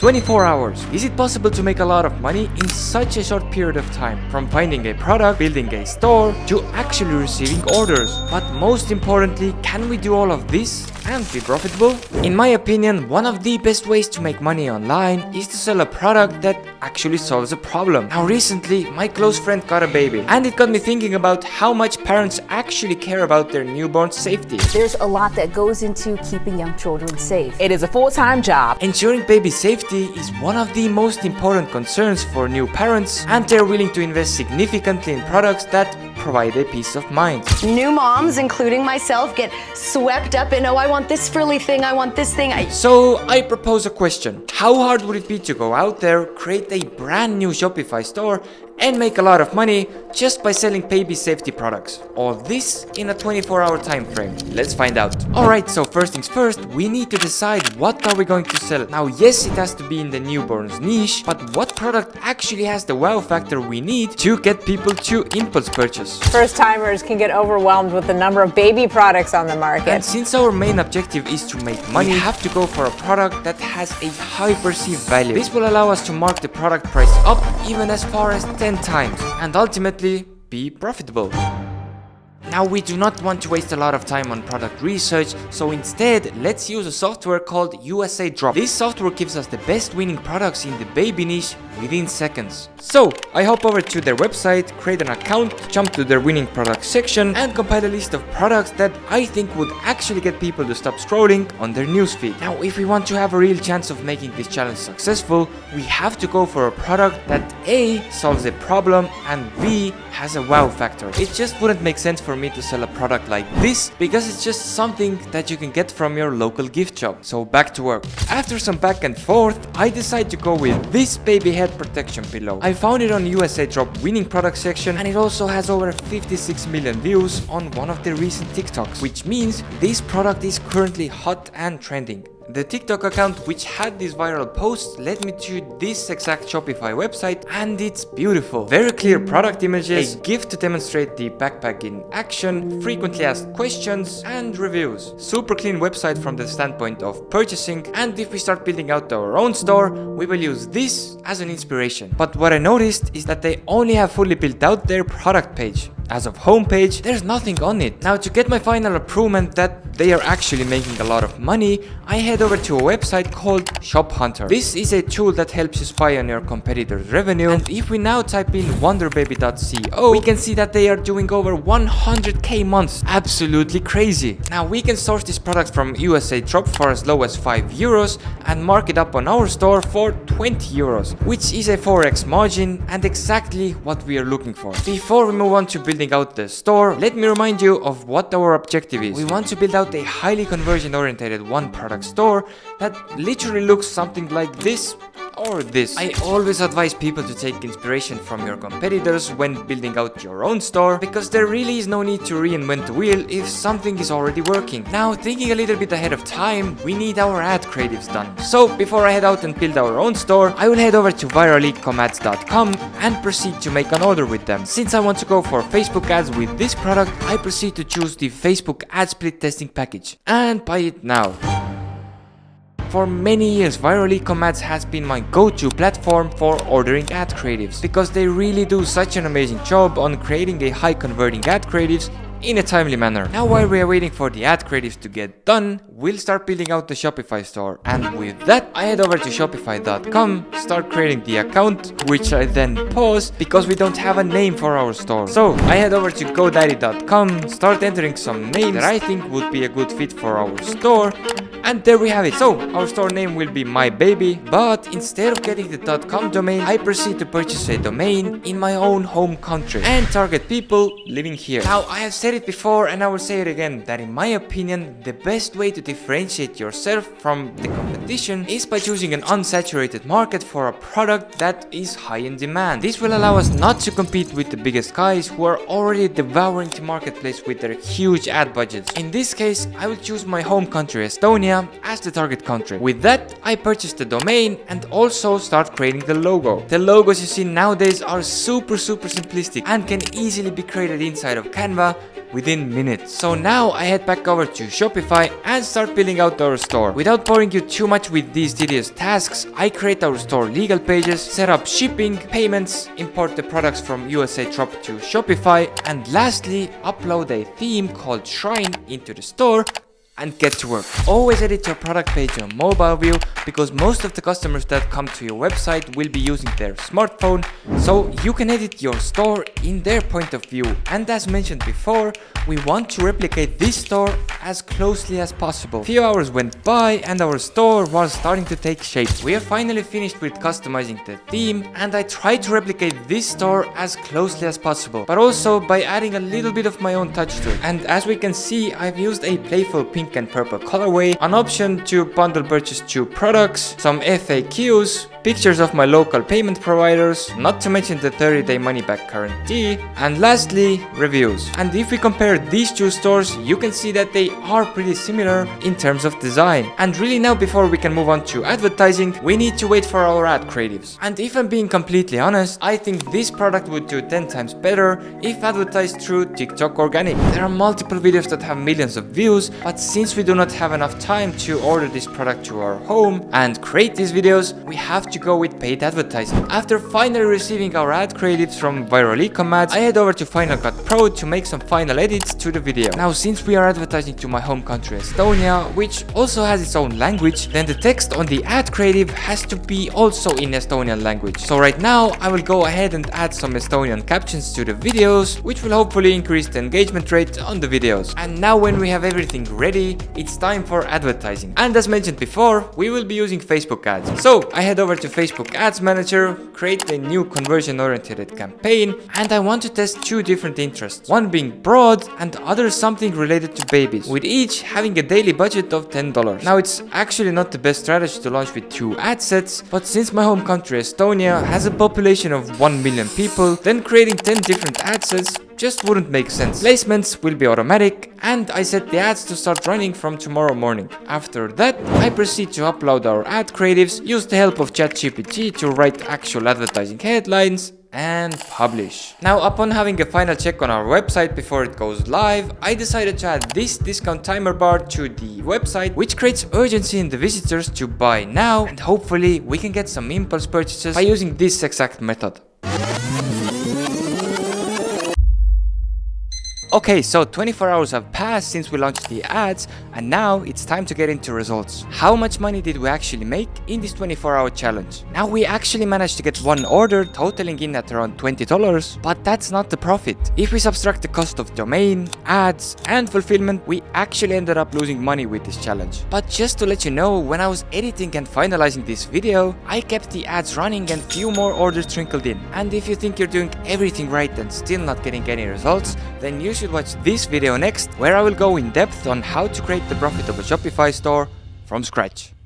24 hours. Is it possible to make a lot of money in such a short period of time? From finding a product, building a store, to actually receiving orders. But most importantly, can we do all of this and be profitable? In my opinion, one of the best ways to make money online is to sell a product that actually solves a problem. Now recently, my close friend got a baby, and it got me thinking about how much parents actually care about their newborn's safety. There's a lot that goes into keeping young children safe. It is a full-time job. Ensuring baby safety is one of the most important concerns for new parents, and they're willing to invest significantly in products that provide a peace of mind. New moms, including myself, get swept up in, oh, I want this frilly thing, I want this thing. So I propose a question. How hard would it be to go out there, create a brand new Shopify store, and make a lot of money just by selling baby safety products? All this in a 24-hour time frame. Let's find out. Alright, so first things first, we need to decide what are we going to sell. Now yes, it has to be in the newborns niche, but what product actually has the wow factor we need to get people to impulse purchase? First timers can get overwhelmed with the number of baby products on the market. And since our main objective is to make money, we have to go for a product that has a high perceived value. This will allow us to mark the product price up even as far as 10 times and ultimately be profitable. Now we do not want to waste a lot of time on product research, so instead let's use a software called USA Drop. This software gives us the best winning products in the baby niche within seconds. So I hop over to their website, create an account, jump to their winning products section, and compile a list of products that I think would actually get people to stop scrolling on their newsfeed. Now if we want to have a real chance of making this challenge successful, we have to go for a product that A, solves a problem, and B, has a wow factor. It just wouldn't make sense for me to sell a product like this because it's just something that you can get from your local gift shop. So back to work. After some back and forth, I decide to go with this baby head protection pillow. I found it on USA Drop winning product section, and it also has over 56 million views on one of the recent TikToks, which means this product is currently hot and trending. The TikTok account which had this viral post led me to this exact Shopify website, and it's beautiful. Very clear product images, a gift to demonstrate the backpack in action, frequently asked questions, and reviews. Super clean website from the standpoint of purchasing, and if we start building out our own store, we will use this as an inspiration. But what I noticed is that they only have fully built out their product page. As of homepage, there's nothing on it. Now to get my final approval that they are actually making a lot of money, I head over to a website called Shop Hunter. This is a tool that helps you spy on your competitors' revenue, and if we now type in wonderbaby.co, we can see that they are doing over 100k months. Absolutely crazy. Now we can source this product from USA Drop for as low as 5 euros and mark it up on our store for 20 euros, which is a 4x margin and exactly what we are looking for. Before we move on to building out the store, let me remind you of what our objective is. We want to build out a highly conversion oriented one product store that literally looks something like this or this. I always advise people to take inspiration from your competitors when building out your own store, because there really is no need to reinvent the wheel if something is already working. Now, thinking a little bit ahead of time, we need our ad creatives done. So before I head out and build our own store, I will head over to viralecomAds.com and proceed to make an order with them. Since I want to go for Facebook ads with this product, I proceed to choose the Facebook ad split testing package and buy it now. For many years, Viral Ecom Ads has been my go-to platform for ordering ad creatives, because they really do such an amazing job on creating a high converting ad creatives in a timely manner. Now while we are waiting for the ad creatives to get done, we'll start building out the Shopify store, and with that I head over to shopify.com, start creating the account, which I then pause because we don't have a name for our store. So I head over to godaddy.com, start entering some names that I think would be a good fit for our store, and there we have it. So our store name will be My Baby, but instead of getting the .com domain, I proceed to purchase a domain in my own home country and target people living here. Now I have said it before and I will say it again, that in my opinion the best way to differentiate yourself from the competition is by choosing an unsaturated market for a product that is high in demand. This will allow us not to compete with the biggest guys who are already devouring the marketplace with their huge ad budgets. In this case, I will choose my home country Estonia, Estonia as the target country. With that, I purchased the domain and also start creating the logo. The logos you see nowadays are super simplistic and can easily be created inside of Canva within minutes. So now I head back over to Shopify and start building out our store. Without boring you too much with these tedious tasks, I create our store legal pages, set up shipping, payments, import the products from USA Drop to Shopify, and lastly upload a theme called Shrine into the store and get to work. Always edit your product page on mobile view because most of the customers that come to your website will be using their smartphone, so you can edit your store in their point of view. And as mentioned before, we want to replicate this store as closely as possible. Few hours went by and our store was starting to take shape. We are finally finished with customizing the theme, and I tried to replicate this store as closely as possible, but also by adding a little bit of my own touch to it. And as we can see, I've used a playful pink and purple colorway, an option to bundle purchase 2 products, some FAQs, pictures of my local payment providers, not to mention the 30-day money-back guarantee, and lastly, reviews. And if we compare these 2 stores, you can see that they are pretty similar in terms of design. And really now, before we can move on to advertising, we need to wait for our ad creatives. And if I'm being completely honest, I think this product would do 10 times better if advertised through TikTok Organic. There are multiple videos that have millions of views, but since we do not have enough time to order this product to our home and create these videos, we have to go with paid advertising. After finally receiving our ad creatives from Viral Ecom Ads, I head over to Final Cut Pro to make some final edits to the video. Now, since we are advertising to my home country Estonia, which also has its own language, then the text on the ad creative has to be also in Estonian language. So right now I will go ahead and add some Estonian captions to the videos, which will hopefully increase the engagement rate on the videos. And now when we have everything ready, it's time for advertising. And as mentioned before, we will be using Facebook ads. So I head over to Facebook Ads Manager, create a new conversion-oriented campaign, and I want to test 2 different interests, one being broad and other something related to babies, with each having a daily budget of $10. Now, it's actually not the best strategy to launch with 2 ad sets, but since my home country Estonia has a population of 1 million people, then creating 10 different ad sets just wouldn't make sense. Placements will be automatic, and I set the ads to start running from tomorrow morning. After that, I proceed to upload our ad creatives, use the help of ChatGPT to write actual advertising headlines, and publish. Now, upon having a final check on our website before it goes live, I decided to add this discount timer bar to the website, which creates urgency in the visitors to buy now, and hopefully we can get some impulse purchases by using this exact method. Okay, so 24 hours have passed since we launched the ads, and now it's time to get into results. How much money did we actually make in this 24-hour challenge? Now, we actually managed to get 1 order totaling in at around $20, but that's not the profit. If we subtract the cost of domain, ads, and fulfillment, we actually ended up losing money with this challenge. But just to let you know, when I was editing and finalizing this video, I kept the ads running and few more orders trickled in. And if you think you're doing everything right and still not getting any results, then you should watch this video next, where I will go in depth on how to create the profitable Shopify store from scratch.